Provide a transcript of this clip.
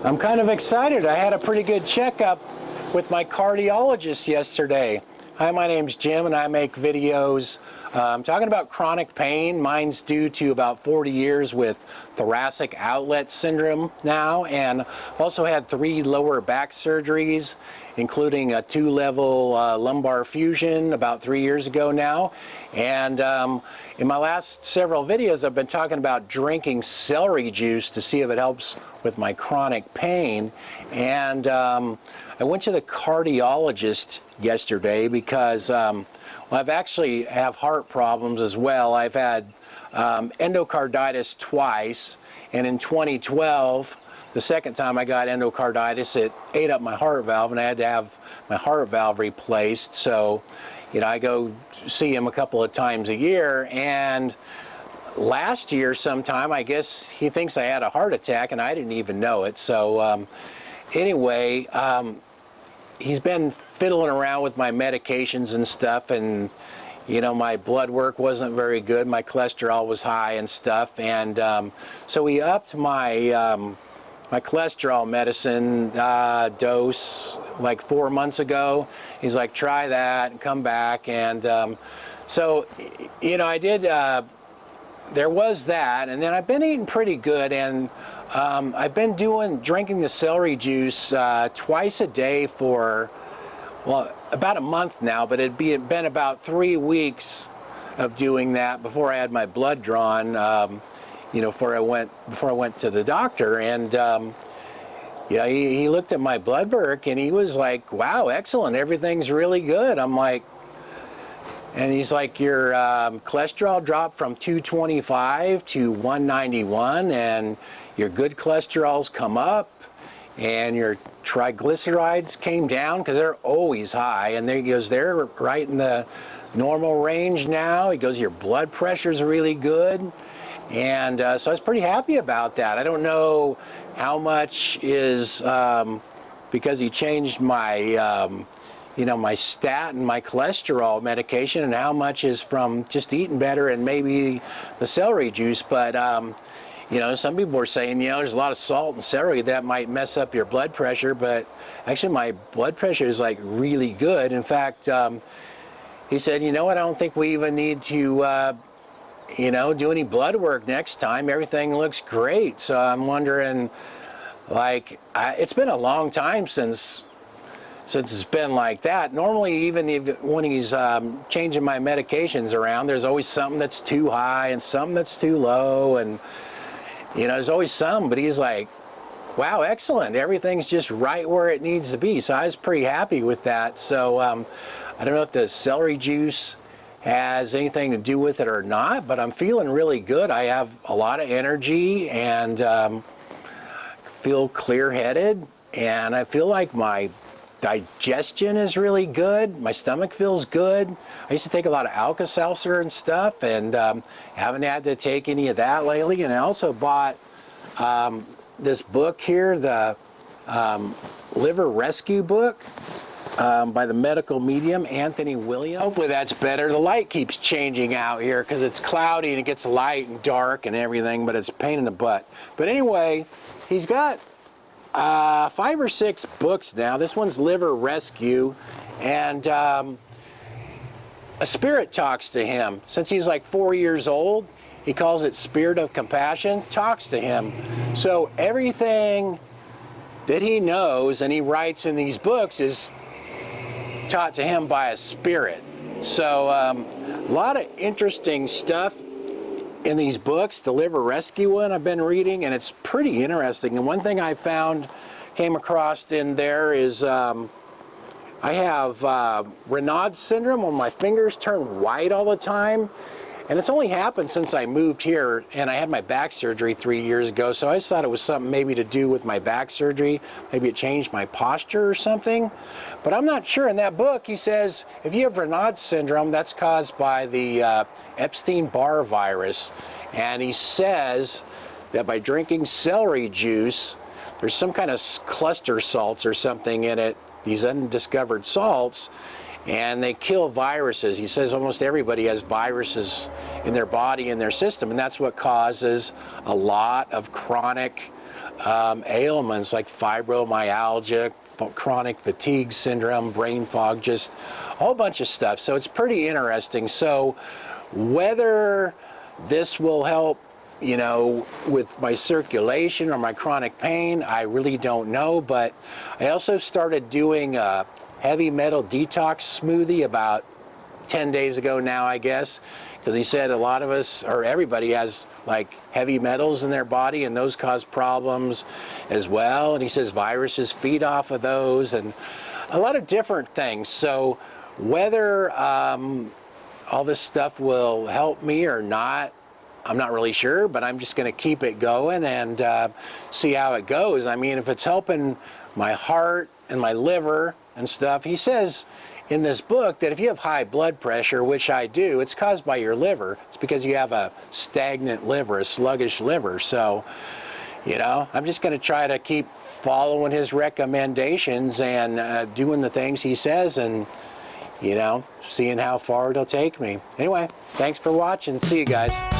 I'm kind of excited. I had a pretty good checkup with my cardiologist yesterday. Hi, my name's Jim and I make videos talking about chronic pain. Mine's due to about 40 years with thoracic outlet syndrome now, and I've also had 3 lower back surgeries, including a 2-level lumbar fusion about 3 years ago now. And in my last several videos, I've been talking about drinking celery juice to see if it helps with my chronic pain. And I went to the cardiologist yesterday because well, I've actually have heart problems as well. I've had endocarditis twice, and in 2012, the second time I got endocarditis, it ate up my heart valve, and I had to have my heart valve replaced. So, you know, I go see him a couple of times a year, and last year sometime, I guess he thinks I had a heart attack, and I didn't even know it. So anyway, he's been fiddling around with my medications and stuff, and you know, my blood work wasn't very good. My cholesterol was high and stuff, and so he upped my my cholesterol medicine dose like 4 months ago. He's like, try that and come back. And so, you know, I did, there was that, and then I've been eating pretty good, and I've been drinking the celery juice twice a day for, well, about a month now, but it'd been about 3 weeks of doing that before I had my blood drawn, you know, before I went to the doctor. And yeah, he looked at my blood work and he was like, wow, excellent, everything's really good. I'm like, and he's like, your cholesterol dropped from 225 to 191, and your good cholesterol's come up, and your triglycerides came down, because they're always high, and there he goes, they're right in the normal range now. He goes, your blood pressure's really good. And so I was pretty happy about that. I don't know how much is because he changed my, you know, my statin, my cholesterol medication, and how much is from just eating better and maybe the celery juice. But, you know, some people are saying, you know, there's a lot of salt in celery that might mess up your blood pressure, but actually my blood pressure is like really good. In fact, he said, you know what, I don't think we even need to you know, do any blood work next time. Everything looks great. So I'm wondering, like, it's been a long time since it's been like that. Normally, even when he's changing my medications around, there's always something that's too high and something that's too low, and you know, there's always some. But he's like, wow, excellent, everything's just right where it needs to be. So I was pretty happy with that. So I don't know if the celery juice has anything to do with it or not, but I'm feeling really good. I have a lot of energy, and feel clear-headed, and I feel like my digestion is really good. My stomach feels good. I used to take a lot of Alka-Seltzer and stuff, and haven't had to take any of that lately. And I also bought this book here, the Liver Rescue book, by the medical medium Anthony Williams. Hopefully that's better. The light keeps changing out here because it's cloudy and it gets light and dark and everything, but it's a pain in the butt. But anyway, he's got 5 or 6 books now. This one's Liver Rescue, and a spirit talks to him. Since he's like 4 years old, he calls it Spirit of Compassion, talks to him. So everything that he knows and he writes in these books is taught to him by a spirit. So a lot of interesting stuff in these books. The Liver Rescue one I've been reading, and it's pretty interesting. And one thing I came across in there is I have Raynaud's syndrome, when my fingers turn white all the time. And it's only happened since I moved here, and I had my back surgery 3 years ago, so I just thought it was something maybe to do with my back surgery. Maybe it changed my posture or something, but I'm not sure. In that book, he says if you have Raynaud's syndrome, that's caused by the Epstein-Barr virus, and he says that by drinking celery juice, there's some kind of cluster salts or something in it, these undiscovered salts, and they kill viruses. He says almost everybody has viruses in their body, in their system, and that's what causes a lot of chronic ailments like fibromyalgia, chronic fatigue syndrome, brain fog, just a whole bunch of stuff. So it's pretty interesting. So whether this will help, you know, with my circulation or my chronic pain, I really don't know. But I also started doing a heavy metal detox smoothie about 10 days ago now, I guess, because he said a lot of us, or everybody, has like heavy metals in their body, and those cause problems as well. And he says viruses feed off of those and a lot of different things. So whether all this stuff will help me or not, I'm not really sure, but I'm just going to keep it going and see how it goes. I mean, if it's helping my heart and my liver and stuff, he says in this book that if you have high blood pressure, which I do, it's caused by your liver. It's because you have a stagnant liver, a sluggish liver. So, you know, I'm just going to try to keep following his recommendations and doing the things he says and, you know, seeing how far it'll take me. Anyway, thanks for watching. See you guys.